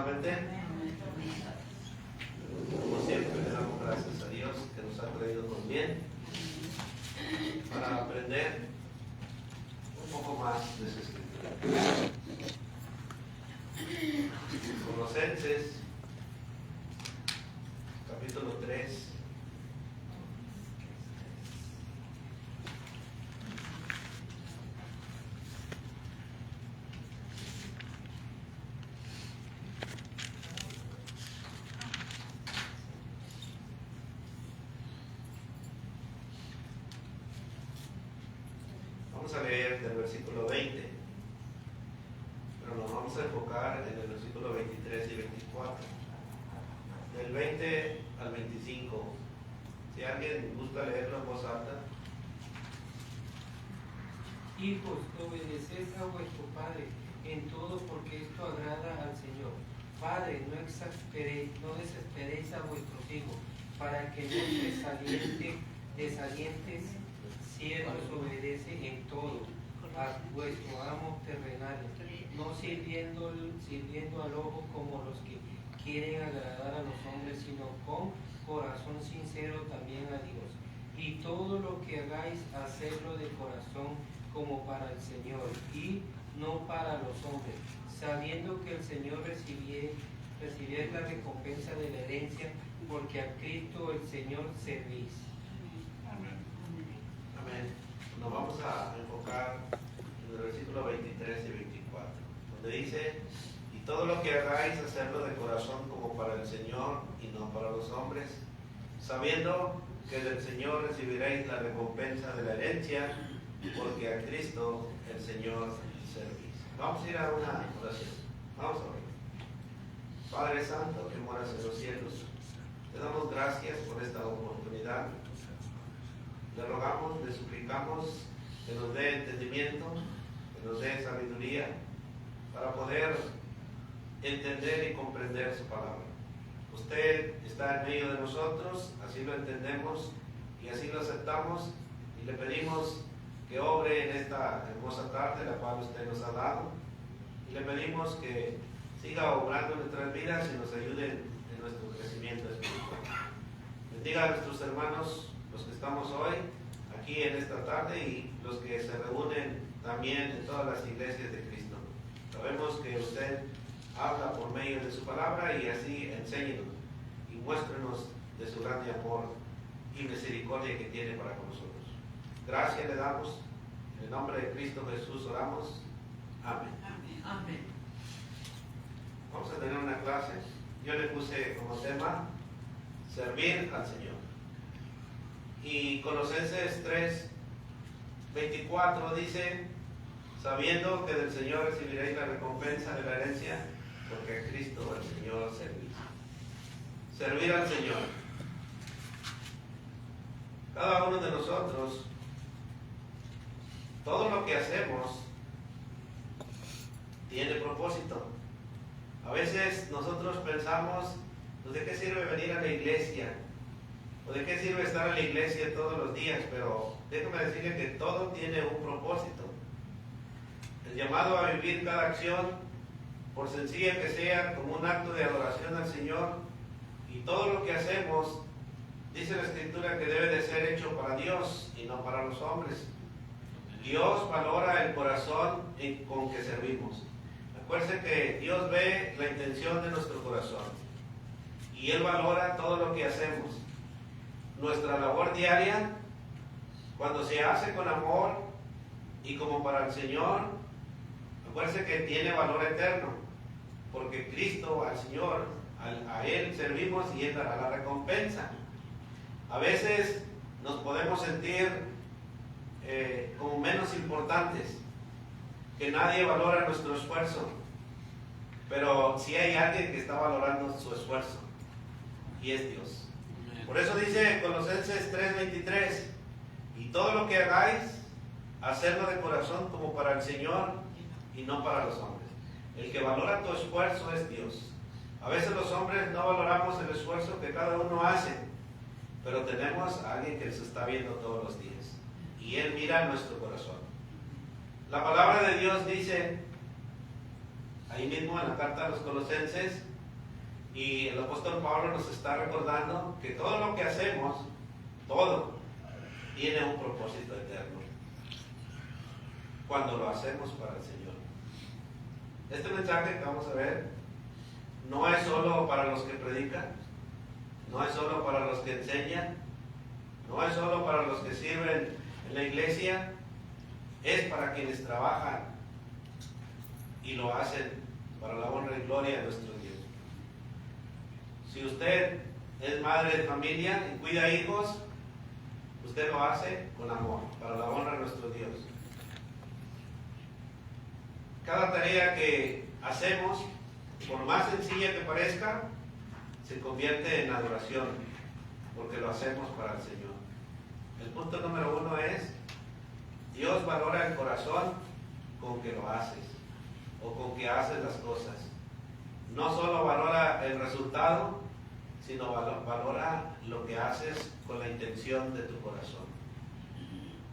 Como siempre, le damos gracias a Dios que nos ha traído con bien para aprender un poco más de su escritura. Colosenses, capítulo 3. Vamos a leer del versículo 20, pero nos vamos a enfocar en el versículo 23 y 24. Del 20 al 25. Si alguien gusta leerlo en voz alta. Hijos, obedeced a vuestro Padre en todo, porque esto agrada al Señor. Padre, no desesperéis a vuestros hijos, para que no desalientes, siervos, obedece en todo a vuestro amo terrenal, no sirviendo al ojo como los que quieren agradar a los hombres, sino con corazón sincero también a Dios. Y todo lo que hagáis, hacedlo de corazón como para el Señor y no para los hombres, sabiendo que el Señor recibirá la recompensa de la herencia, porque a Cristo el Señor servís. Amén. Nos vamos a enfocar en el versículo 23 y 24, donde dice: y todo lo que hagáis, hacerlo de corazón como para el Señor y no para los hombres, sabiendo que del Señor recibiréis la recompensa de la herencia, porque a Cristo el Señor servís. Vamos a ir a una oración. Vamos a orar. Padre Santo, que moras en los cielos, te damos gracias por esta oportunidad. Le rogamos, le suplicamos que nos dé entendimiento, que nos dé sabiduría para poder entender y comprender su palabra. Usted está en medio de nosotros, así lo entendemos y así lo aceptamos, y le pedimos que obre en esta hermosa tarde la cual usted nos ha dado, y le pedimos que siga obrando en nuestras vidas y nos ayude en nuestro crecimiento espiritual. Bendiga a nuestros hermanos, los que estamos hoy aquí en esta tarde, y los que se reúnen también en todas las iglesias de Cristo. Sabemos que usted habla por medio de su palabra, y así enséñenos y muéstrenos de su grande amor y misericordia que tiene para con nosotros. Gracias le damos, en el nombre de Cristo Jesús oramos. Amén. Amén. Amén. Vamos a tener una clase. Yo le puse como tema servir al Señor. Y Colosenses 3, 24 dice: sabiendo que del Señor recibiréis la recompensa de la herencia, porque a Cristo el Señor servís. Servir al Señor. Cada uno de nosotros, todo lo que hacemos tiene propósito. A veces nosotros pensamos, pues, ¿de qué sirve venir a la iglesia? ¿O de qué sirve estar en la iglesia todos los días? Pero déjame decirle que todo tiene un propósito. El llamado a vivir cada acción, por sencilla que sea, como un acto de adoración al Señor, y todo lo que hacemos, dice la Escritura que debe de ser hecho para Dios y no para los hombres. Dios valora el corazón con que servimos. Acuérdense que Dios ve la intención de nuestro corazón, y Él valora todo lo que hacemos. Nuestra labor diaria, cuando se hace con amor y como para el Señor, acuérdense que tiene valor eterno, porque Cristo, al Señor, a Él servimos y Él dará la recompensa. A veces nos podemos sentir como menos importantes, que nadie valora nuestro esfuerzo, pero sí hay alguien que está valorando su esfuerzo, y es Dios. Por eso dice Colosenses 3:23: y todo lo que hagáis, hacerlo de corazón como para el Señor y no para los hombres. El que valora tu esfuerzo es Dios. A veces los hombres no valoramos el esfuerzo que cada uno hace, pero tenemos a alguien que nos está viendo todos los días, y Él mira nuestro corazón. La palabra de Dios dice: ahí mismo en la carta a los Colosenses, y el apóstol Pablo nos está recordando que todo lo que hacemos, todo, tiene un propósito eterno cuando lo hacemos para el Señor. Este mensaje que vamos a ver no es solo para los que predican, no es solo para los que enseñan, no es solo para los que sirven en la iglesia, es para quienes trabajan y lo hacen para la honra y gloria de nuestro Dios. Si usted es madre de familia y cuida hijos, usted lo hace con amor, para la honra de nuestro Dios. Cada tarea que hacemos, por más sencilla que parezca, se convierte en adoración, porque lo hacemos para el Señor. El punto número 1 es: Dios valora el corazón con que lo haces, o con que haces las cosas. No solo valora el resultado, sino valora lo que haces con la intención de tu corazón.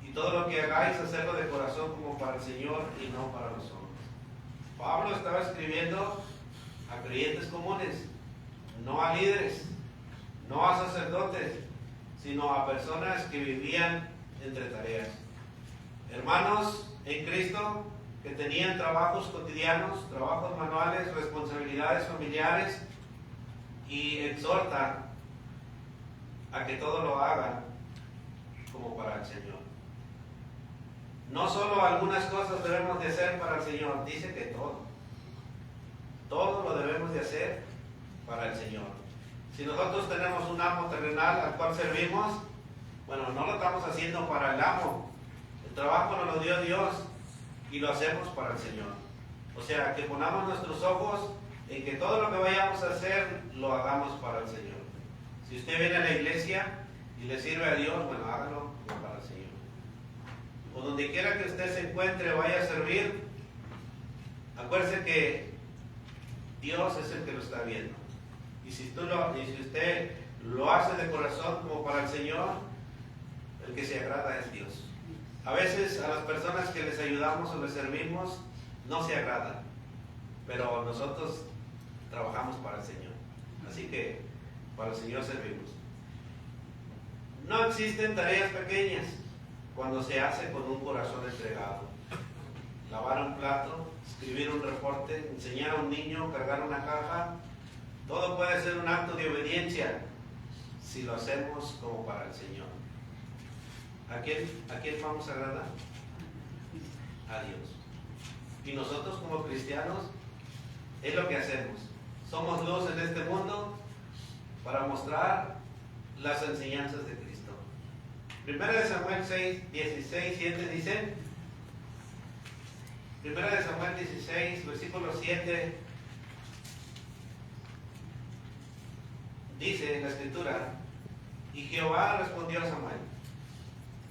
Y todo lo que hagáis, hacerlo de corazón como para el Señor y no para los hombres. Pablo estaba escribiendo a creyentes comunes, no a líderes, no a sacerdotes, sino a personas que vivían entre tareas. Hermanos en Cristo que tenían trabajos cotidianos, trabajos manuales, responsabilidades familiares, y exhorta a que todo lo hagan como para el Señor. No solo algunas cosas debemos de hacer para el Señor, dice que todo. Todo lo debemos de hacer para el Señor. Si nosotros tenemos un amo terrenal al cual servimos, bueno, no lo estamos haciendo para el amo. El trabajo nos lo dio Dios y lo hacemos para el Señor. O sea, que ponamos nuestros ojos en que todo lo que vayamos a hacer lo hagamos para el Señor. Si usted viene a la iglesia y le sirve a Dios, bueno, hágalo como para el Señor. O donde quiera que usted se encuentre o vaya a servir, acuérdese que Dios es el que lo está viendo. Y si usted lo hace de corazón como para el Señor, el que se agrada es Dios. A veces a las personas que les ayudamos o les servimos no se agradan, pero nosotros trabajamos para el Señor. Así que para el Señor servimos. No existen tareas pequeñas cuando se hace con un corazón entregado. Lavar un plato, escribir un reporte, enseñar a un niño, cargar una caja, todo puede ser un acto de obediencia si lo hacemos como para el Señor. ¿A quién vamos a agradar? A Dios. Y nosotros como cristianos es lo que hacemos. Somos luz en este mundo para mostrar las enseñanzas de Cristo. 1 Samuel 6, 16, 7 dice, 1 Samuel 16, versículo 7, dice en la escritura: y Jehová respondió a Samuel: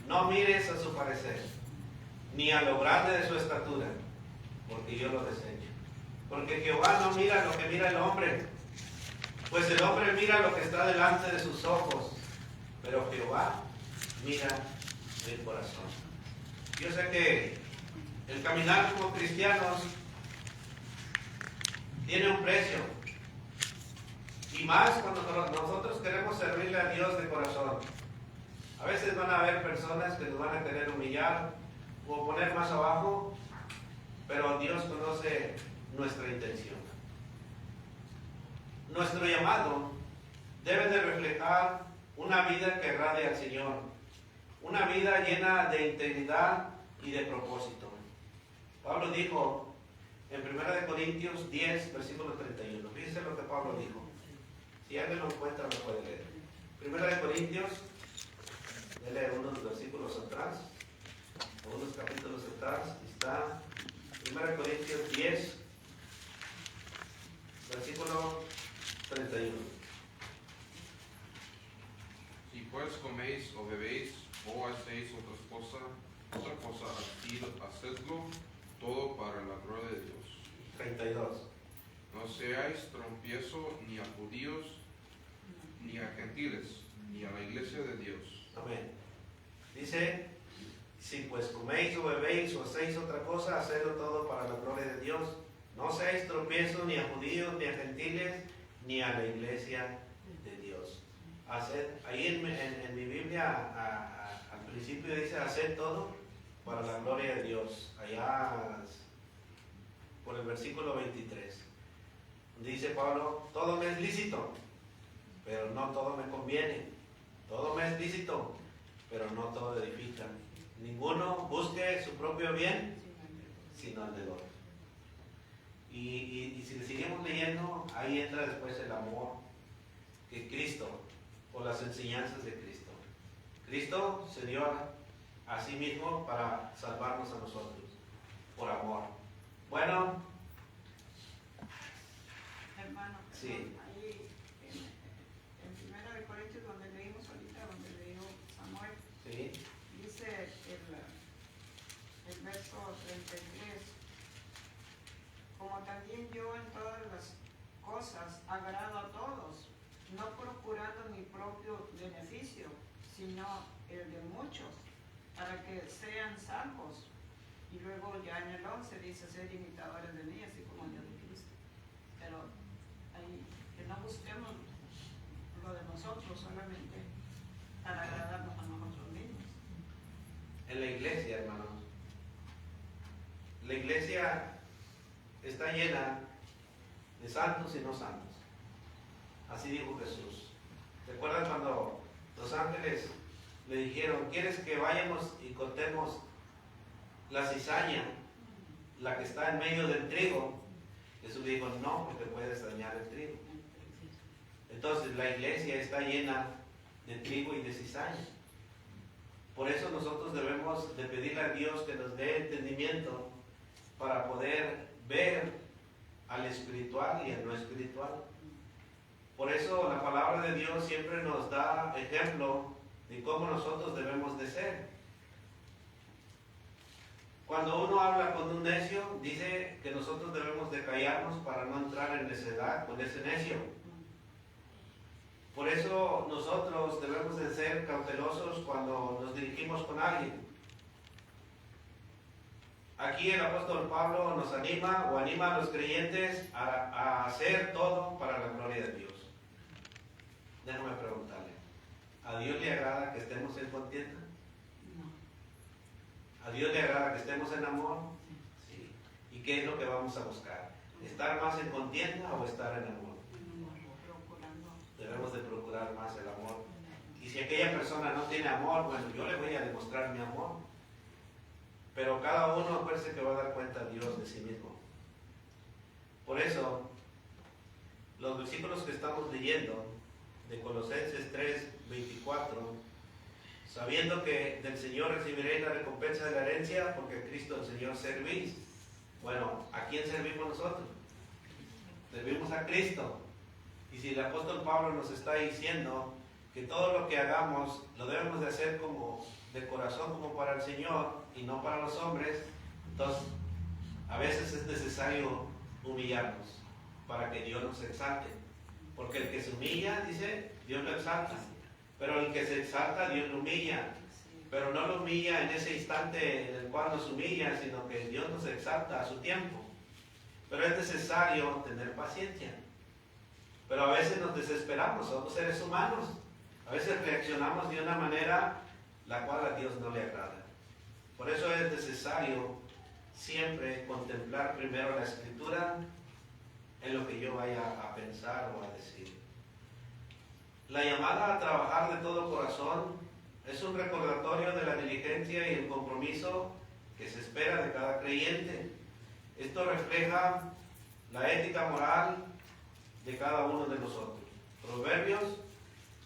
no mires a su parecer, ni a lo grande de su estatura, porque yo lo desecho. Porque Jehová no mira lo que mira el hombre, pues el hombre mira lo que está delante de sus ojos, pero Jehová mira el corazón. Yo sé que el caminar como cristianos tiene un precio, y más cuando nosotros queremos servirle a Dios de corazón. A veces van a haber personas que nos van a querer humillar o poner más abajo, pero Dios conoce nuestra intención. Nuestro llamado debe de reflejar una vida que agrade al Señor, una vida llena de integridad y de propósito. Pablo dijo en 1 Corintios 10, versículo 31. Fíjense lo que Pablo dijo. Si alguien lo encuentra, lo puede leer. 1 Corintios, léele unos versículos atrás, o unos capítulos atrás. Está 1 Corintios 10, versículo 31. Si pues coméis o bebéis o hacéis otra cosa, hacedlo todo para la gloria de Dios. 32. No seáis tropiezo ni a judíos, ni a gentiles, ni a la iglesia de Dios. Amén. Dice: si pues coméis o bebéis o hacéis otra cosa, hacedlo todo para la gloria de Dios. No seáis tropiezo ni a judíos, ni a gentiles, ni a la iglesia de Dios. Ahí en mi Biblia al principio dice hacer todo para la gloria de Dios. Allá por el versículo 23. Dice Pablo, todo me es lícito, pero no todo me conviene. Todo me es lícito, pero no todo edifica. Ninguno busque su propio bien, sino el del otro. Y si le seguimos leyendo, ahí entra después el amor que Cristo, por las enseñanzas de Cristo. Cristo se dio a sí mismo para salvarnos a nosotros, por amor. Bueno, hermano, sí. ahí en 1 Corintios, donde leímos ahorita, donde leyó Samuel, Sí. dice el verso 33, como también yo en todas las cosas agrado a todos, no procurando mi propio beneficio, sino el de muchos, para que sean salvos. Y luego ya en el 11 dice, ser imitadores de mí, así como yo de Cristo. Pero ahí, que no busquemos lo de nosotros solamente para agradarnos a nosotros mismos. En la iglesia, hermanos, la iglesia está llena de santos y no santos. Así dijo Jesús. ¿Recuerdan cuando los ángeles le dijeron, ¿quieres que vayamos y cortemos la cizaña, la que está en medio del trigo? Jesús le dijo, no, porque puedes dañar el trigo. Entonces la iglesia está llena de trigo y de cizaña. Por eso nosotros debemos de pedirle a Dios que nos dé entendimiento para poder ver al espiritual y al no espiritual. Por eso la palabra de Dios siempre nos da ejemplo de cómo nosotros debemos de ser. Cuando uno habla con un necio, dice que nosotros debemos de callarnos para no entrar en necedad con ese necio. Por eso nosotros debemos de ser cautelosos cuando nos dirigimos con alguien. Aquí el apóstol Pablo nos anima o anima a los creyentes a hacer todo para la gloria de Dios. Déjame preguntarle, ¿a Dios le agrada que estemos en contienda? ¿A Dios le agrada que estemos en amor? Sí. ¿Y qué es lo que vamos a buscar? ¿Estar más en contienda o estar en amor? Debemos de procurar más el amor. Y si aquella persona no tiene amor, bueno, yo le voy a demostrar mi amor. Pero cada uno, acuérdese que va a dar cuenta a Dios de sí mismo. Por eso, los versículos que estamos leyendo de Colosenses 3, 24, sabiendo que del Señor recibiréis la recompensa de la herencia, porque Cristo el Señor servís. Bueno, ¿a quién servimos nosotros? Servimos a Cristo. Y si el apóstol Pablo nos está diciendo que todo lo que hagamos lo debemos de hacer como de corazón, como para el Señor y no para los hombres, entonces a veces es necesario humillarnos para que Dios nos exalte. Porque el que se humilla, dice, Dios lo exalta. Pero el que se exalta, Dios lo humilla. Pero no lo humilla en ese instante en el cual nos humilla, sino que Dios nos exalta a su tiempo. Pero es necesario tener paciencia. Pero a veces nos desesperamos, somos seres humanos. A veces reaccionamos de una manera la cual a Dios no le agrada. Por eso es necesario siempre contemplar primero la Escritura en lo que yo vaya a pensar o a decir. La llamada a trabajar de todo corazón es un recordatorio de la diligencia y el compromiso que se espera de cada creyente. Esto refleja la ética moral de cada uno de nosotros. Proverbios,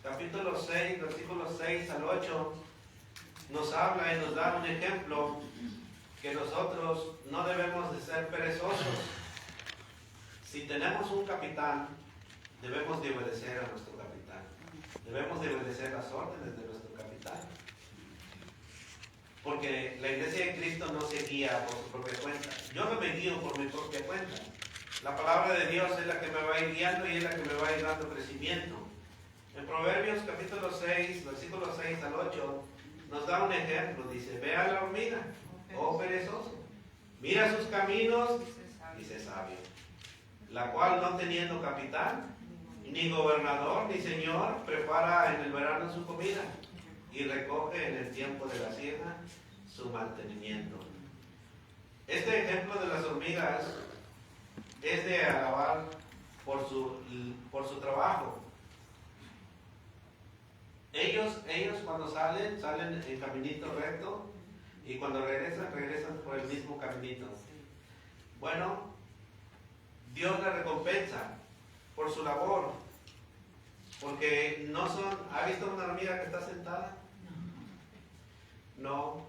capítulo 6, versículos 6 al 8, nos habla y nos da un ejemplo que nosotros no debemos de ser perezosos. Si tenemos un capitán, debemos de obedecer a nuestro capitán. Debemos de obedecer las órdenes de nuestro capitán. Porque la iglesia de Cristo no se guía por su propia cuenta. Yo no me guío por mi propia cuenta. La palabra de Dios es la que me va a ir guiando y es la que me va a ir dando crecimiento. En Proverbios capítulo 6, versículos 6 al 8, nos da un ejemplo. Dice, ve a la hormiga, oh perezoso, mira sus caminos y sé sabio, la cual no teniendo capitán, ni gobernador, ni señor, prepara en el verano su comida y recoge en el tiempo de la siega su mantenimiento. Este ejemplo de las hormigas es de alabar por su trabajo. Ellos cuando salen en caminito recto, y cuando regresan por el mismo caminito. Bueno, Dios la recompensa por su labor, porque no son... ¿Ha visto una hormiga que está sentada? No.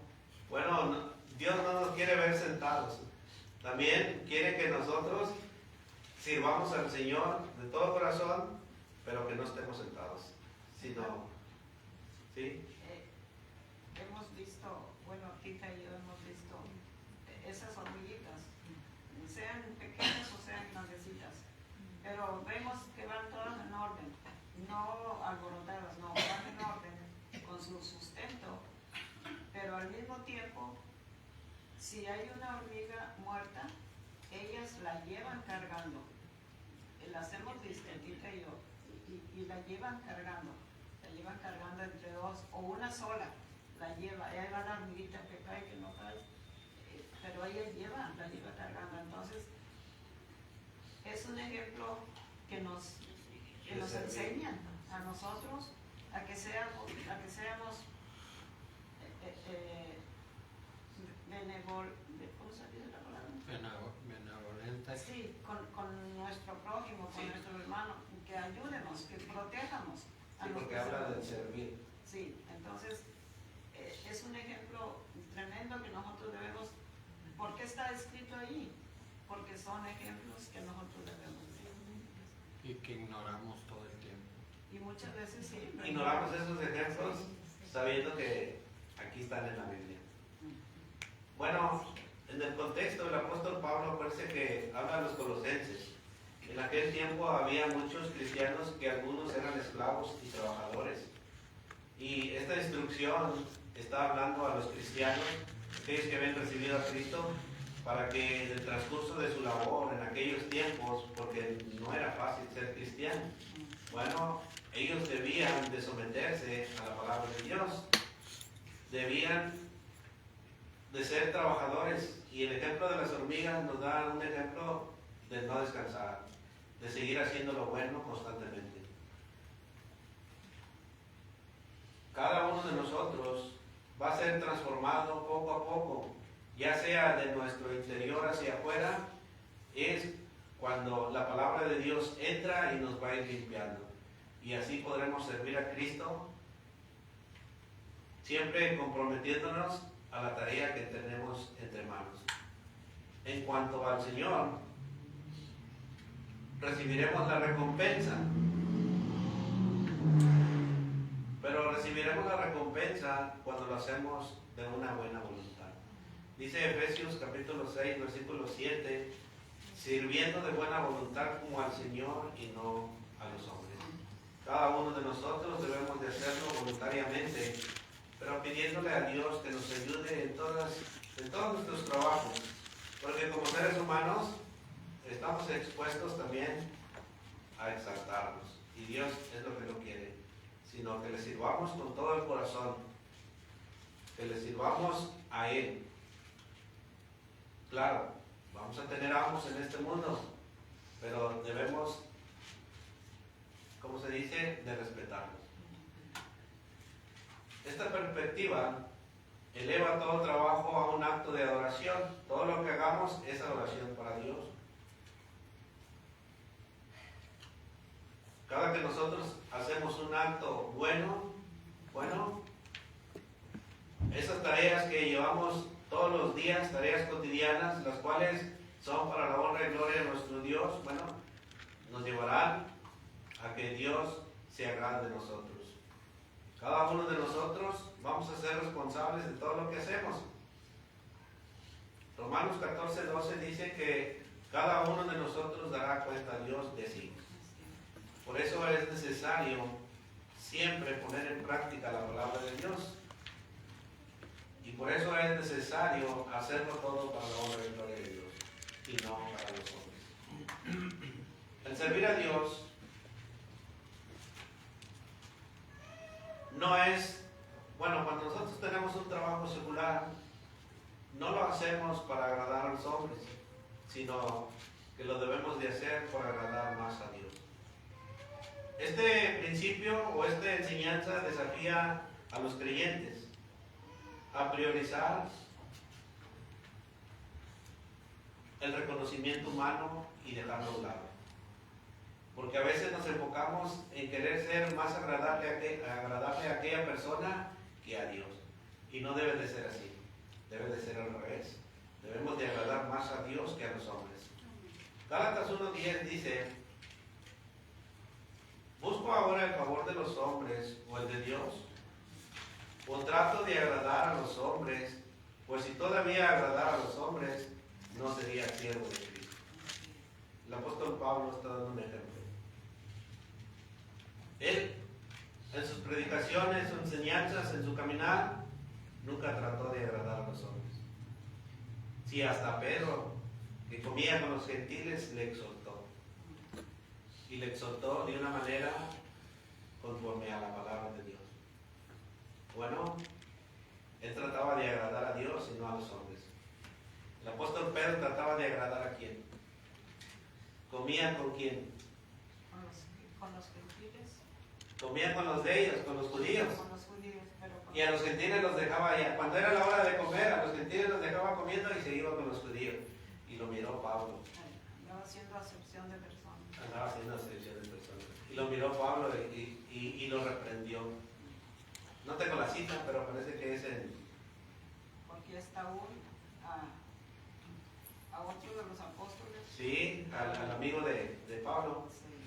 Bueno, Dios no nos quiere ver sentados. También quiere que nosotros sirvamos al Señor de todo corazón, pero que no estemos sentados, sino... ¿Sí? Hemos visto, bueno, Tita y yo hemos visto esas hormiguitas, sean pequeñas o sean grandecitas, pero vemos que van todas en orden, no alborotadas, no, van en orden con su sustento, pero al mismo tiempo, si hay una hormiga muerta, ellas la llevan cargando, las hemos visto, Tita y yo, y la llevan cargando entre dos, o una sola, la lleva, ahí va la hormiguita que cae, que no cae, pero ella la lleva cargando. Entonces, es un ejemplo que nos enseñan a nosotros a que seamos ¿cómo se dice la palabra? Benevolentes. Sí, con nuestro prójimo, con nuestro hermano, que ayúdemos, que protejamos. Sí, porque habla del servir. Sí, entonces es un ejemplo tremendo que nosotros debemos. ¿Por qué está escrito ahí? Porque son ejemplos que nosotros debemos ver. Y que ignoramos todo el tiempo. Y muchas veces sí. Ignoramos esos ejemplos sabiendo que aquí están en la Biblia. Bueno, en el contexto del apóstol Pablo parece que habla a los colosenses. En aquel tiempo había muchos cristianos que algunos eran esclavos y trabajadores. Y esta instrucción está hablando a los cristianos, aquellos que habían recibido a Cristo, para que en el transcurso de su labor en aquellos tiempos, porque no era fácil ser cristiano, bueno, ellos debían de someterse a la palabra de Dios, debían de ser trabajadores. Y el ejemplo de las hormigas nos da un ejemplo de no descansar, de seguir haciendo lo bueno constantemente. Cada uno de nosotros va a ser transformado poco a poco, ya sea de nuestro interior hacia afuera, es cuando la palabra de Dios entra y nos va a ir limpiando. Y así podremos servir a Cristo, siempre comprometiéndonos a la tarea que tenemos entre manos. En cuanto al Señor, recibiremos la recompensa, pero recibiremos la recompensa cuando lo hacemos de una buena voluntad. Dice Efesios capítulo 6, versículo 7, sirviendo de buena voluntad como al Señor y no a los hombres. Cada uno de nosotros debemos de hacerlo voluntariamente, pero pidiéndole a Dios que nos ayude en todos nuestros trabajos, porque como seres humanos estamos expuestos también a exaltarnos, y Dios es lo que no quiere, sino que le sirvamos con todo el corazón, que le sirvamos a Él. Claro, vamos a tener amos en este mundo, pero debemos, como se dice, de respetarlos. Esta perspectiva eleva todo trabajo a un acto de adoración. Todo lo que hagamos es adoración para Dios. Cada que nosotros hacemos un acto bueno, esas tareas que llevamos todos los días, tareas cotidianas, las cuales son para la honra y gloria de nuestro Dios, bueno, nos llevarán a que Dios se agrade de nosotros. Cada uno de nosotros vamos a ser responsables de todo lo que hacemos. Romanos 14:12 dice que cada uno de nosotros dará cuenta a Dios de sí. Por eso es necesario siempre poner en práctica la palabra de Dios. Y por eso es necesario hacerlo todo para la honra y gloria de Dios. y no para los hombres. El servir a Dios no es, bueno, cuando nosotros tenemos un trabajo secular, no lo hacemos para agradar a los hombres, sino que lo debemos de hacer para agradar más a Dios. Este principio o esta enseñanza desafía a los creyentes a priorizar el reconocimiento humano y dejarlo a un lado. Porque a veces nos enfocamos en querer ser más agradable a aquella persona que a Dios. Y no debe de ser así. Debe de ser al revés. Debemos de agradar más a Dios que a los hombres. Gálatas 1:10 dice: ¿busco ahora el favor de los hombres o el de Dios? ¿O trato de agradar a los hombres? Pues si todavía agradara a los hombres, no sería siervo de Cristo. El apóstol Pablo está dando un ejemplo. Él, en sus predicaciones, sus enseñanzas, en su caminar, nunca trató de agradar a los hombres. Sí, hasta Pedro, que comía con los gentiles, le exhortó. Y le exhortó de una manera conforme a la palabra de Dios. Bueno, él trataba de agradar a Dios y no a los hombres. El apóstol Pedro trataba de agradar a quién. ¿Comía con quién? Con los gentiles. Comía con los de ellos, con los judíos. Con los judíos, pero Y a los gentiles los dejaba allá. Cuando era la hora de comer, a los gentiles los dejaba comiendo y se iba con los judíos. Y lo miró Pablo. andaba haciendo acepción de personas. Andaba haciendo acepción de personas. Y lo miró Pablo y lo reprendió. No tengo la cita, pero parece que es en... Porque está a otro de los apóstoles. Sí, al amigo de Pablo. Sí.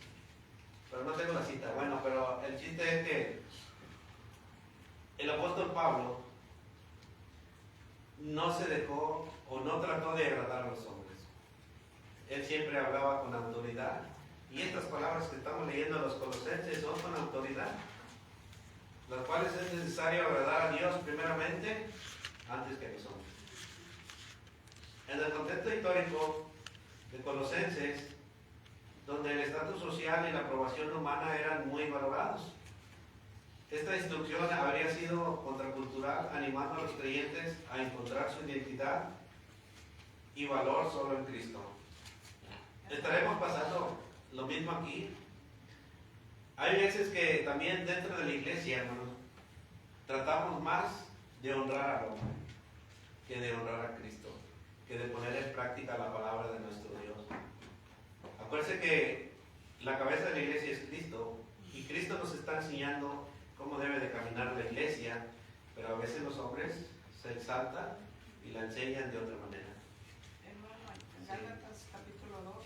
Pero no tengo la cita. Bueno, pero el chiste es que el apóstol Pablo no se dejó o no trató de agradar a los hombres. Él siempre hablaba con autoridad. Y estas palabras que estamos leyendo a los Colosenses son con autoridad, las cuales es necesario agradar a Dios primeramente antes que a los hombres. En el contexto histórico de Colosenses, donde el estatus social y la aprobación humana eran muy valorados, esta instrucción habría sido contracultural, animando a los creyentes a encontrar su identidad y valor solo en Cristo. Estaremos pasando lo mismo aquí. Hay veces que también dentro de la iglesia, hermanos, tratamos más de honrar al hombre que de honrar a Cristo, que de poner en práctica la palabra de nuestro Dios. Acuérdense que la cabeza de la iglesia es Cristo, y Cristo nos está enseñando cómo debe de caminar la iglesia, pero a veces los hombres se exaltan y la enseñan de otra manera. Hermano, en Gálatas capítulo 2,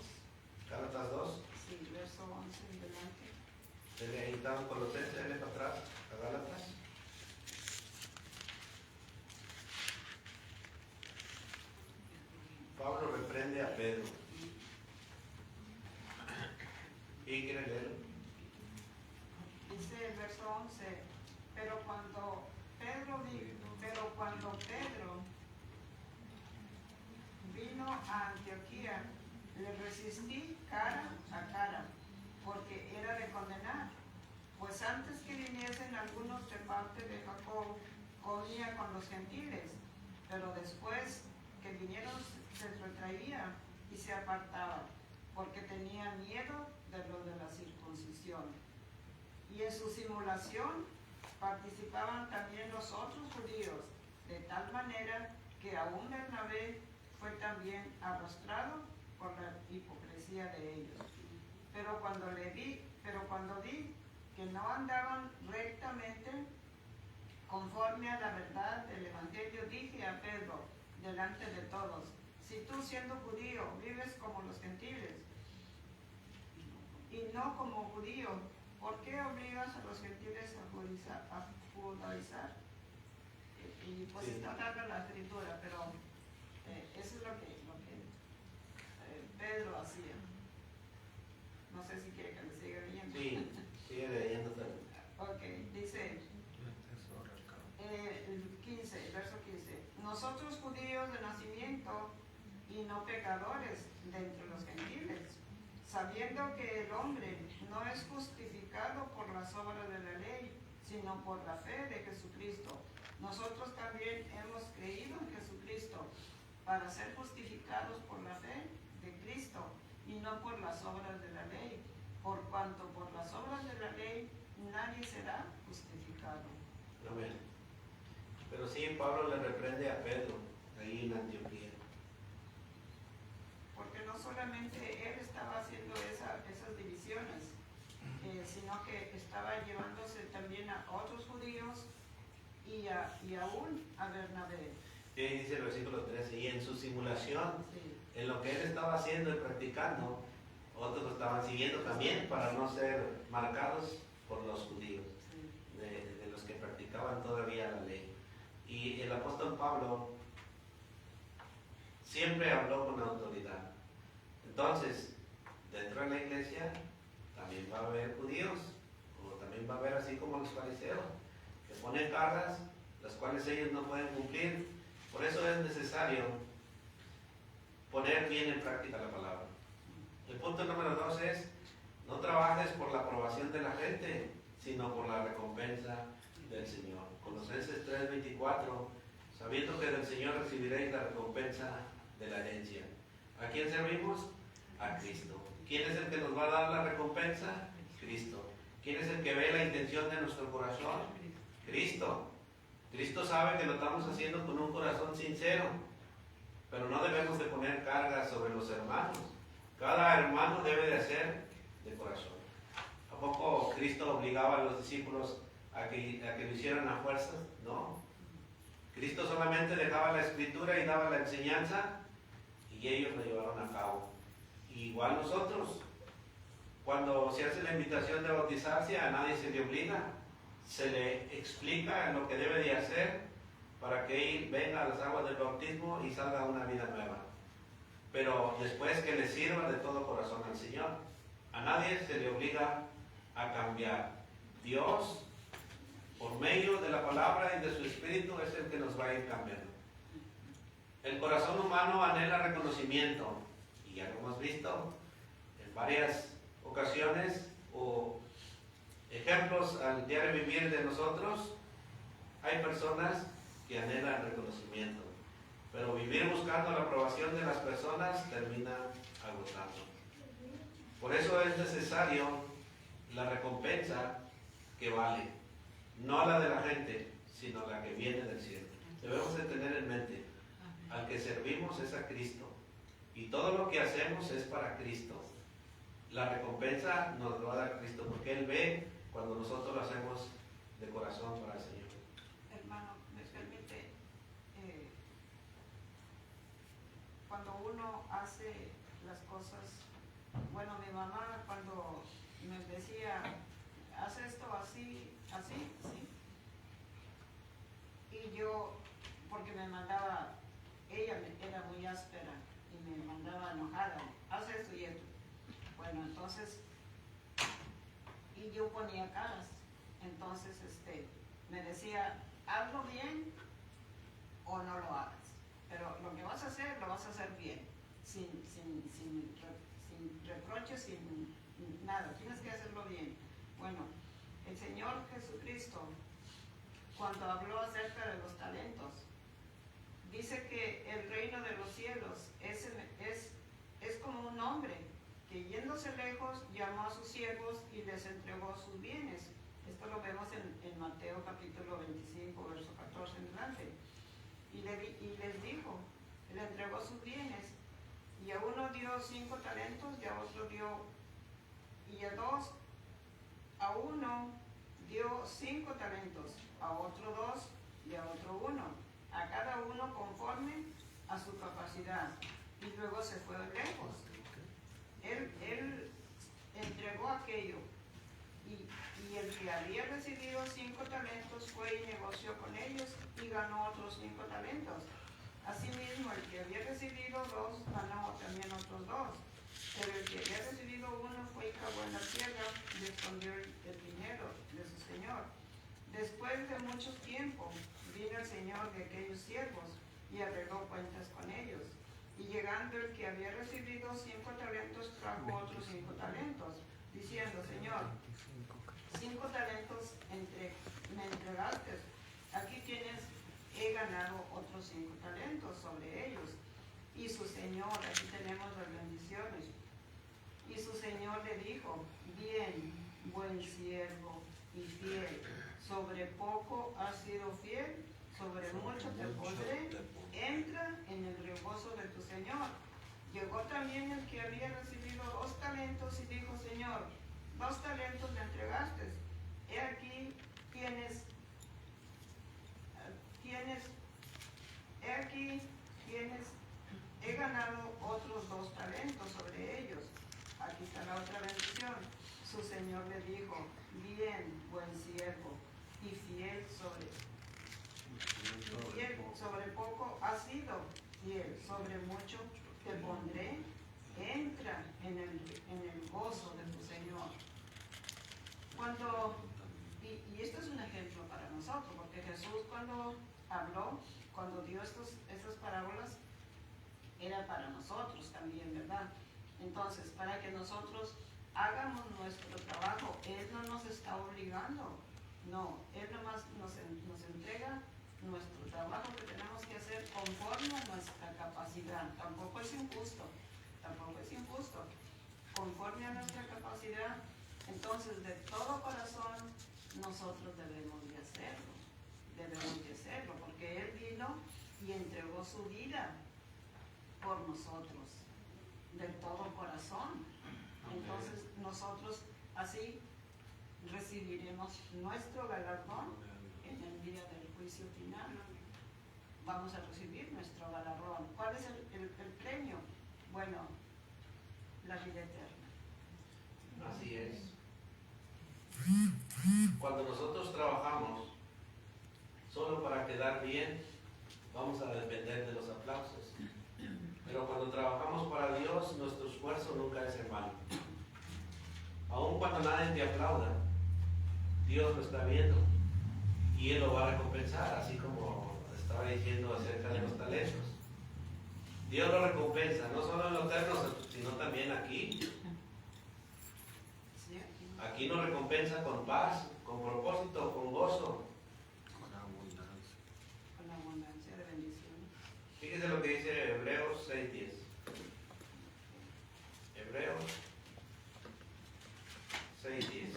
Gálatas 2, sí, verso 11 en delante. desde ahí estamos Colosenses, denle para atrás, a Gálatas. Pablo reprende a Pedro. ¿Y quiere leerlo? Dice el verso 11, pero cuando Pedro vino a Antioquía, le resistí cara a cara, porque era de condenar. Pues antes que viniesen algunos de parte de Jacob, comía con los gentiles, pero después que vinieron se retraía y se apartaba, porque tenía miedo de lo de la circuncisión. Y en su simulación participaban también los otros judíos, de tal manera que aún Bernabé fue también arrastrado por la hipocresía de ellos. Pero cuando vi que no andaban rectamente conforme a la verdad del Evangelio, dije a Pedro delante de todos: si tú, siendo judío, vives como los gentiles y no como judío, ¿por qué obligas a los gentiles a judaizar? Y pues Sí. está larga la escritura, pero eso es lo que Pedro hacía. No sé si quiere que le siga leyendo. Sí, sigue leyendo también. Ok, dice el 15, el verso 15. Nosotros judíos de nacimiento y no pecadores de entre los gentiles, sabiendo que el hombre no es justificado por las obras de la ley, sino por la fe de Jesucristo. Nosotros también hemos creído en Jesucristo para ser justificados por la fe de Cristo y no por las obras de la ley, por cuanto por las obras de la ley nadie será justificado. Amén. Pero sí, Pablo le reprende a Pedro ahí en Antioquía. Porque no solamente él estaba haciendo esas divisiones, sino que estaba llevándose también a otros judíos y aún a Bernabé. Y ahí dice el versículo 13, y en su simulación, Sí. en lo que él estaba haciendo y practicando, otros lo estaban siguiendo también para no ser marcados por los judíos, Sí. de los que practicaban todavía la ley. Y el apóstol Pablo siempre habló con autoridad. Entonces, dentro de la iglesia también va a haber judíos, o también va a haber así como los fariseos, que ponen cargas, las cuales ellos no pueden cumplir. Por eso es necesario poner bien en práctica la palabra. El punto número 2 es, no trabajes por la aprobación de la gente, sino por la recompensa del Señor. Colosenses 3:24, sabiendo que del Señor recibiréis la recompensa de la herencia. ¿A quién servimos? A Cristo. ¿Quién es el que nos va a dar la recompensa? Cristo. ¿Quién es el que ve la intención de nuestro corazón? Cristo. Cristo sabe que lo estamos haciendo con un corazón sincero, pero no debemos de poner cargas sobre los hermanos. Cada hermano debe de hacer de corazón. ¿A poco Cristo obligaba a los discípulos a que lo hicieran a fuerzas? No. Cristo solamente dejaba la escritura y daba la enseñanza y ellos lo llevaron a cabo. Igual nosotros, cuando se hace la invitación de bautizarse, a nadie se le obliga, se le explica lo que debe de hacer para que él venga a las aguas del bautismo y salga una vida nueva. Pero después que le sirva de todo corazón al Señor. A nadie se le obliga a cambiar. Dios, por medio de la palabra y de su Espíritu, es el que nos va a ir cambiando. El corazón humano anhela reconocimiento, y ya lo hemos visto en varias ocasiones o ejemplos al diario vivir de nosotros. Hay personas que anhelan reconocimiento, pero vivir buscando la aprobación de las personas termina agotando. Por eso es necesario la recompensa que vale, no la de la gente, sino la que viene del cielo. Debemos de tener en mente, al que servimos es a Cristo, y todo lo que hacemos es para Cristo. La recompensa nos lo va a dar Cristo, porque Él ve cuando nosotros lo hacemos de corazón para el Señor. Hermano, me permite, cuando uno hace las cosas, bueno, mi mamá cuando me decía, haz esto así, así, sí, y yo, porque me mandaba, ella era muy áspera y me mandaba enojada, haz esto y esto. Bueno, entonces, y yo ponía caras, entonces me decía, hazlo bien o no lo hagas, pero lo que vas a hacer, lo vas a hacer bien, sin reproches, sin nada, tienes que hacerlo bien. Bueno, el Señor Jesucristo, cuando habló acerca de los talentos, dice que el reino de los cielos es como un hombre que yéndose lejos llamó a sus siervos y les entregó sus bienes. Esto lo vemos en Mateo capítulo 25, verso 14 en adelante. Y les dijo, le entregó sus bienes, y a uno dio 5 talentos, y a otro dio, y a uno dio 5 talentos, a otro 2, y a otro 1, a cada uno conforme a su capacidad. Y luego se fue lejos. Él entregó aquello, y el que había recibido 5 talentos fue y negoció con ellos y ganó otros 5 talentos. Asimismo, el que había recibido 2 ganó también otros 2. Pero el que había recibido 1 fue y cavó en la tierra y escondió el dinero de su señor. Después de mucho tiempo vino el señor de aquellos siervos y arregló cuentas con ellos. Y llegando el que había recibido 5 talentos, trajo otros 5 talentos, diciendo, Señor, 5 talentos me entregaste. Aquí tienes, he ganado otros 5 talentos sobre ellos. Y su Señor, aquí tenemos las bendiciones. Y su Señor le dijo, bien, buen siervo y fiel, sobre poco has sido fiel, sobre mucho te pondré, entra en el reposo de tu Señor. Llegó también el que había recibido 2 talentos y dijo, Señor, 2 talentos me entregaste. He aquí he ganado otros 2 talentos sobre ellos. Aquí está la otra bendición. Su Señor le dijo, bien, buen siervo, y fiel sobre poco has sido fiel, sobre mucho te pondré, entra en el gozo de tu Señor. Y esto es un ejemplo para nosotros, porque Jesús cuando habló, cuando dio estas parábolas, era para nosotros también, ¿verdad? Entonces, para que nosotros hagamos nuestro trabajo, Él no nos está obligando, no, Él nomás nos entrega nuestro trabajo que tenemos que hacer conforme a nuestra capacidad. Tampoco es injusto, conforme a nuestra capacidad. Entonces, de todo corazón, nosotros debemos de hacerlo, porque Él vino y entregó su vida por nosotros, de todo corazón. Entonces, nosotros así recibiremos nuestro galardón en el día del juicio final. Vamos a recibir nuestro galardón. ¿Cuál es el premio? Bueno, la vida eterna. Así es. Cuando nosotros trabajamos solo para quedar bien, vamos a depender de los aplausos. Pero cuando trabajamos para Dios, nuestro esfuerzo nunca es en vano. Aun cuando nadie te aplauda, Dios lo está viendo y Él lo va a recompensar, así como estaba diciendo acerca de los talentos. Dios lo recompensa, no solo en lo eterno, sino también aquí. Aquí nos recompensa con paz, con propósito, con gozo. Con abundancia de bendiciones. Fíjese lo que dice Hebreos 6:10. Hebreos 6:10.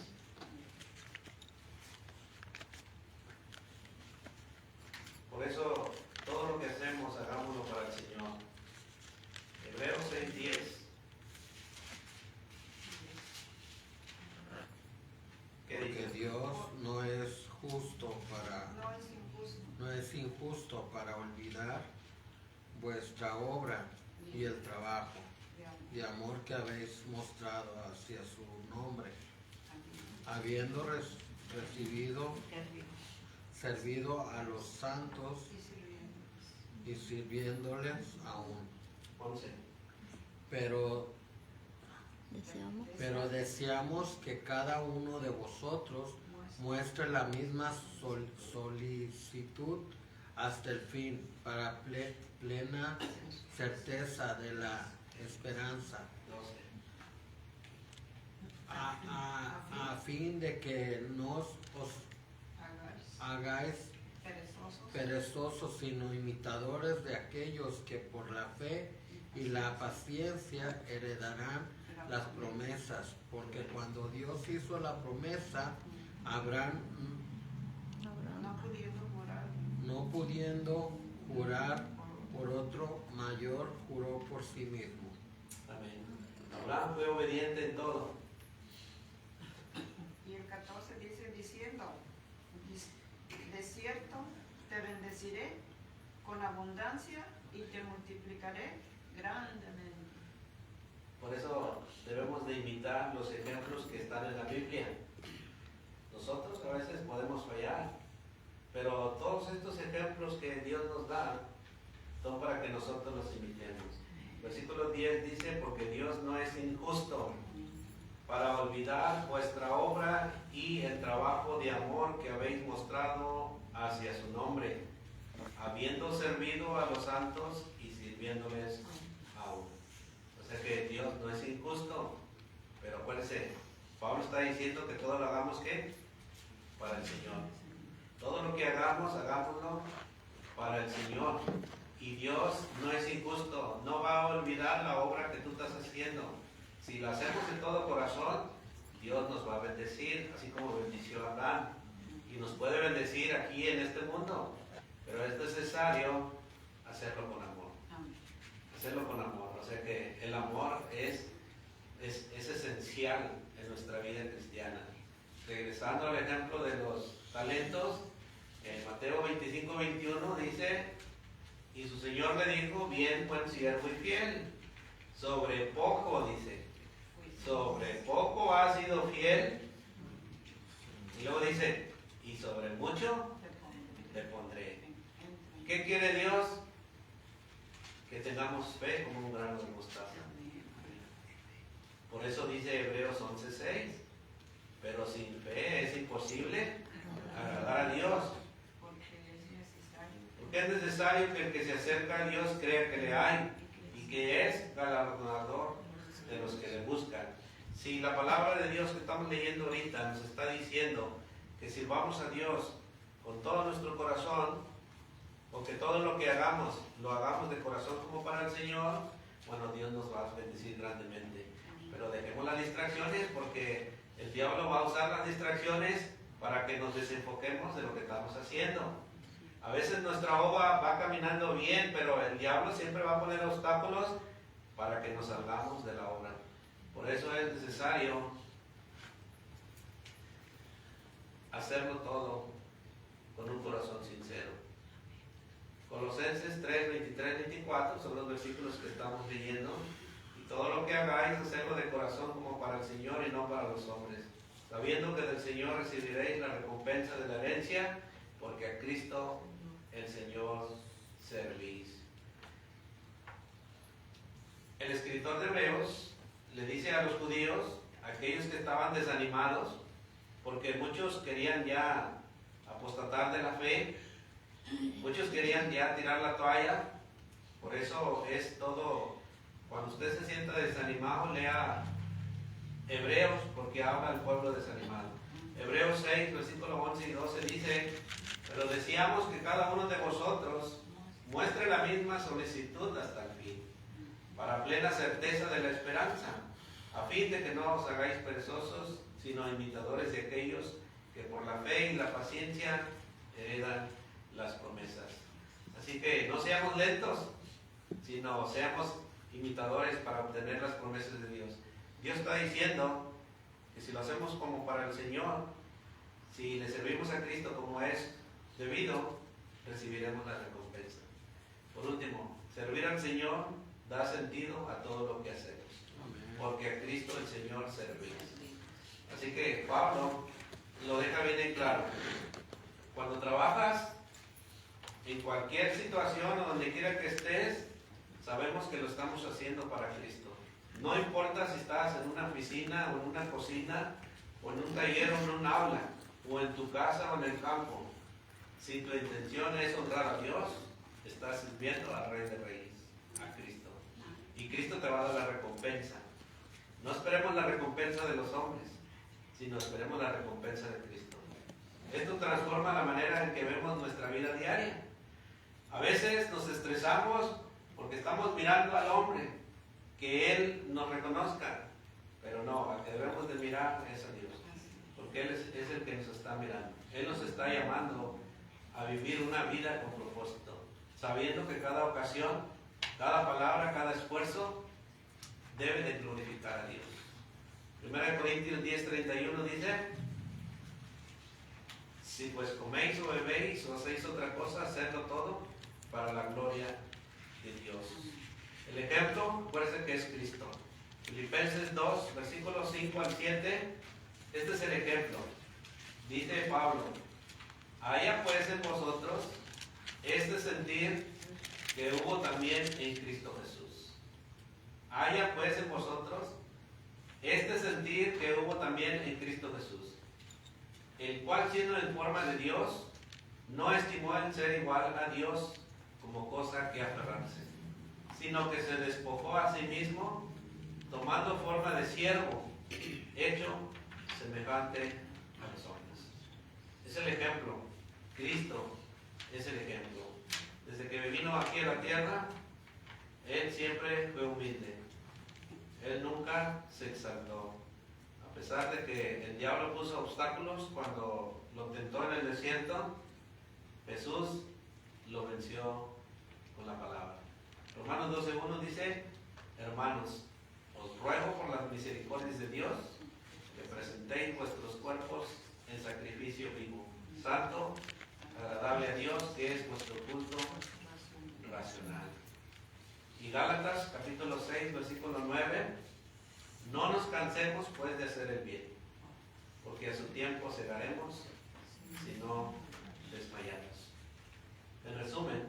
Por eso, todo lo que hacemos, hagámoslo para el Señor. Hebreos 6:10. Porque Dios no es injusto para olvidar vuestra obra y el trabajo y amor que habéis mostrado hacia su nombre, habiendo servido a los santos y sirviéndoles aún. 11. Pero deseamos que cada uno de vosotros muestre la misma solicitud hasta el fin, para plena certeza de la esperanza, 12. a fin de que no os hagáis perezosos, sino imitadores de aquellos que por la fe y la paciencia heredarán las promesas, porque cuando Dios hizo la promesa, Abraham, no pudiendo jurar por otro mayor, juró por sí mismo. Amén. Abraham fue obediente en todo. Y el 14 dice, diciendo, de cierto te bendeciré con abundancia y te multiplicaré grandemente. Por eso debemos de imitar los ejemplos que están en la Biblia. Nosotros a veces podemos fallar, pero todos estos ejemplos que Dios nos da son para que nosotros los imitemos. Versículo 10 dice, porque Dios no es injusto para olvidar vuestra obra y el trabajo de amor que habéis mostrado hacia su nombre, habiendo servido a los santos y sirviéndoles aún. O sea que Dios no es injusto, pero acuérdense, Pablo está diciendo que todo lo hagamos, ¿qué? Para el Señor. Todo lo que hagamos, hagámoslo para el Señor. Y Dios no es injusto, no va a olvidar la obra que tú estás haciendo. Si lo hacemos de todo corazón, Dios nos va a bendecir, así como bendició a Abraham. Y nos puede bendecir aquí en este mundo, pero es necesario hacerlo con amor. Hacerlo con amor. O sea que el amor es esencial en nuestra vida cristiana. Regresando al ejemplo de los talentos, en Mateo 25-21 dice, y su Señor le dijo, bien, buen siervo y fiel, sobre poco, dice, sobre poco has sido fiel, y luego dice, y sobre mucho te pondré. ¿Qué quiere Dios? Que tengamos fe como un grano de mostaza. Por eso dice Hebreos 11:6, pero sin fe es imposible agradar a Dios. Porque es necesario que el que se acerca a Dios crea que le hay y que es galardonador de los que le buscan. Si la palabra de Dios que estamos leyendo ahorita nos está diciendo que sirvamos a Dios con todo nuestro corazón, o que todo lo que hagamos, lo hagamos de corazón como para el Señor, bueno, Dios nos va a bendecir grandemente. Pero dejemos las distracciones, porque el diablo va a usar las distracciones para que nos desenfoquemos de lo que estamos haciendo. A veces nuestra obra va caminando bien, pero el diablo siempre va a poner obstáculos para que nos salgamos de la obra. Por eso es necesario hacerlo todo con un corazón sincero. Colosenses 3, 23, 24 son los versículos que estamos leyendo. Y todo lo que hagáis, hacerlo de corazón como para el Señor y no para los hombres, sabiendo que del Señor recibiréis la recompensa de la herencia, porque a Cristo el Señor servís. El escritor de Hebreos le dice a los judíos, aquellos que estaban desanimados, porque muchos querían ya apostatar de la fe, muchos querían ya tirar la toalla. Por eso es todo, cuando usted se sienta desanimado, lea Hebreos, porque habla al pueblo desanimado. Hebreos 6, versículos 11 y 12 dice, pero deseamos que cada uno de vosotros muestre la misma solicitud hasta el fin, para plena certeza de la esperanza, a fin de que no os hagáis perezosos, sino imitadores de aquellos que por la fe y la paciencia heredan las promesas. Así que no seamos lentos, sino seamos imitadores para obtener las promesas de Dios. Dios está diciendo que si lo hacemos como para el Señor, si le servimos a Cristo como es debido, recibiremos la recompensa. Por último, servir al Señor da sentido a todo lo que hacemos, porque a Cristo el Señor servimos. Así que Pablo lo deja bien en claro. Cuando trabajas en cualquier situación o donde quiera que estés, sabemos que lo estamos haciendo para Cristo. No importa si estás en una oficina o en una cocina o en un taller o en un aula o en tu casa o en el campo. Si tu intención es honrar a Dios, estás sirviendo al Rey de Reyes, a Cristo. Y Cristo te va a dar la recompensa. No esperemos la recompensa de los hombres, sino esperemos la recompensa de Cristo. Esto transforma la manera en que vemos nuestra vida diaria. A veces nos estresamos porque estamos mirando al hombre, que Él nos reconozca, pero no, al que debemos de mirar es a Dios, porque Él es el que nos está mirando. Él nos está llamando a vivir una vida con propósito, sabiendo que cada ocasión, cada palabra, cada esfuerzo debe de glorificar a Dios. 1 Corintios 10:31 dice, si pues coméis o bebéis o hacéis otra cosa, hacedlo todo para la gloria de Dios. El ejemplo parece que es Cristo. Filipenses 2, versículos 5 al 7, este es el ejemplo. Dice Pablo, haya pues en vosotros este sentir que hubo también en Cristo Jesús. Haya pues en vosotros este sentir que hubo también en Cristo Jesús, el cual siendo en forma de Dios, no estimó el ser igual a Dios como cosa que aferrarse, sino que se despojó a sí mismo, tomando forma de siervo, hecho semejante a los hombres. Es el ejemplo. Cristo es el ejemplo. Desde que vino aquí a la tierra, Él siempre fue humilde. Él nunca se exaltó. A pesar de que el diablo puso obstáculos cuando lo tentó en el desierto, Jesús lo venció con la palabra. Romanos 12:1 dice: hermanos, os ruego por las misericordias de Dios que presentéis vuestros cuerpos en sacrificio vivo, santo, agradable a Dios, que es vuestro culto racional. Y Gálatas capítulo 6, versículo 9: no nos cansemos pues de hacer el bien, porque a su tiempo segaremos si no desmayamos. En resumen,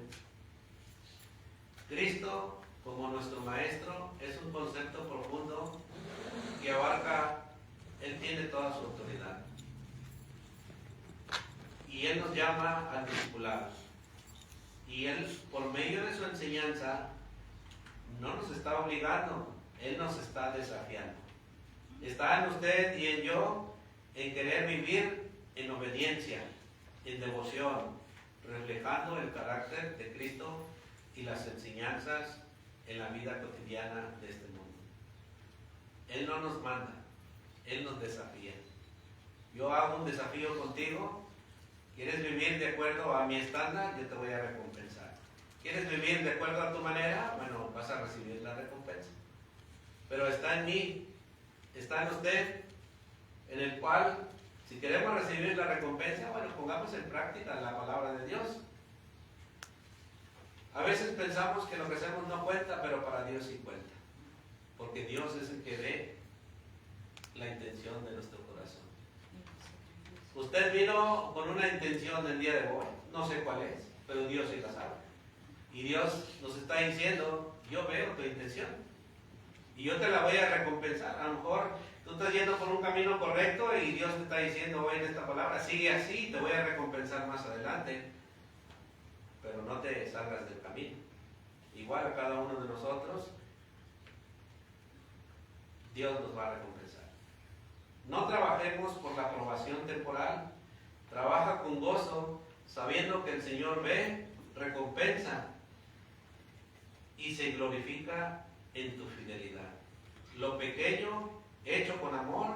Cristo como nuestro Maestro es un concepto profundo que abarca, Él tiene toda su autoridad. Y Él nos llama al discipulado. Y Él, por medio de su enseñanza, no nos está obligando, Él nos está desafiando. Está en usted y en yo en querer vivir en obediencia, en devoción, reflejando el carácter de Cristo y las enseñanzas en la vida cotidiana de este mundo. Él no nos manda, Él nos desafía. Yo hago un desafío contigo. ¿Quieres vivir de acuerdo a mi estándar? Yo te voy a recompensar. ¿Quieres vivir de acuerdo a tu manera? Bueno, vas a recibir la recompensa. Pero está en mí, está en usted, en el cual, si queremos recibir la recompensa, bueno, pongamos en práctica la palabra de Dios. A veces pensamos que lo que hacemos no cuenta, pero para Dios sí cuenta. Porque Dios es el que ve la intención de nuestro corazón. Usted vino con una intención del día de hoy, no sé cuál es, pero Dios sí la sabe. Y Dios nos está diciendo: yo veo tu intención y yo te la voy a recompensar. A lo mejor tú estás yendo por un camino correcto y Dios te está diciendo hoy en esta palabra: sigue así, te voy a recompensar más adelante. Pero no te salgas del camino. Igual a cada uno de nosotros, Dios nos va a recompensar. No trabajemos por la aprobación temporal. Trabaja con gozo, sabiendo que el Señor ve, recompensa y se glorifica en tu fidelidad. Lo pequeño, hecho con amor,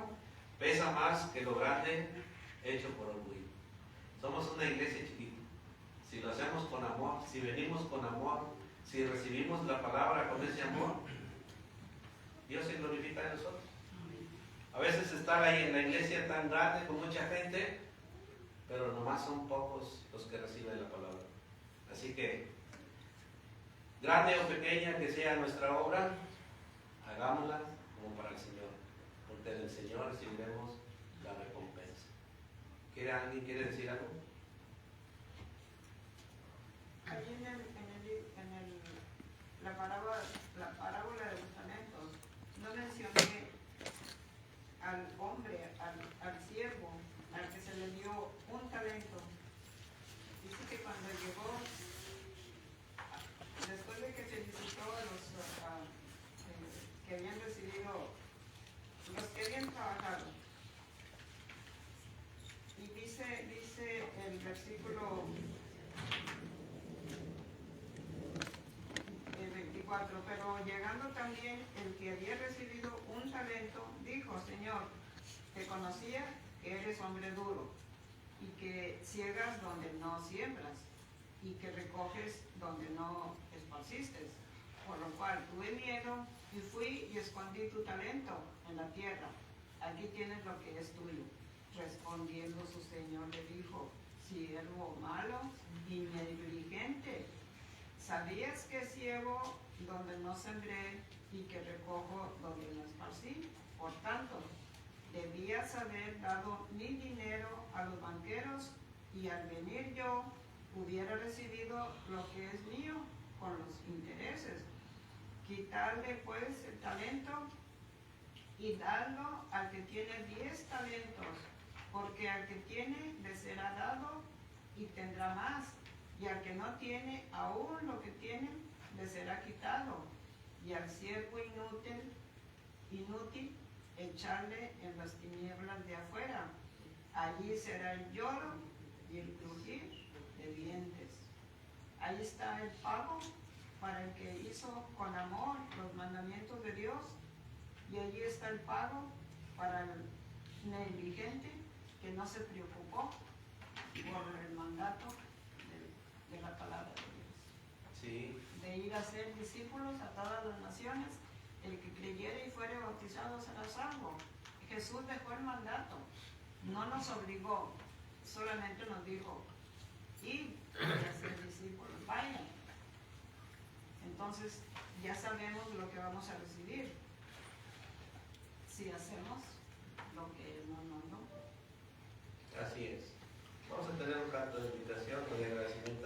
pesa más que lo grande, hecho por orgullo. Somos una iglesia chiquita. Si lo hacemos con amor, si venimos con amor, si recibimos la palabra con ese amor, Dios se glorifica en nosotros. A veces estar ahí en la iglesia tan grande con mucha gente, pero nomás son pocos los que reciben la palabra. Así que, grande o pequeña que sea nuestra obra, hagámosla como para el Señor, porque del Señor recibiremos la recompensa. ¿Alguien quiere decir algo? Allí la parábola de los talentos, no mencioné al hombre, al siervo, al que se le dio un talento. Dice que cuando llegó, después de que felicitó a los que habían recibido, los que habían trabajado, y dice el versículo 24, pero llegando también el que había recibido un talento, dijo: Señor, te conocía que eres hombre duro, y que ciegas donde no siembras, y que recoges donde no esparciste. Por lo cual tuve miedo, y fui y escondí tu talento en la tierra. Aquí tienes lo que es tuyo. Respondiendo su señor le dijo: siervo malo y negligente, ¿sabías que ciego donde no sembré y que recojo donde no esparcí? Por tanto, debías haber dado mi dinero a los banqueros, y al venir yo hubiera recibido lo que es mío con los intereses. Quitarle pues el talento y darlo al que tiene 10 talentos, porque al que tiene le será dado y tendrá más, y al que no tiene, aún lo que tiene le será quitado, y al siervo inútil echarle en las tinieblas de afuera. Allí será el lloro y el crujir de dientes. Ahí está el pago para el que hizo con amor los mandamientos de Dios, y allí está el pago para el negligente que no se preocupó por el mandato de la palabra de Dios. Sí. De ir a ser discípulos a todas las naciones, el que creyere y fuere bautizado será salvo. Jesús dejó el mandato, no nos obligó, solamente nos dijo, id a ser discípulos, vayan. Entonces ya sabemos lo que vamos a recibir si hacemos lo que Él nos mandó. Así es. Vamos a tener un canto de invitación y de agradecimiento.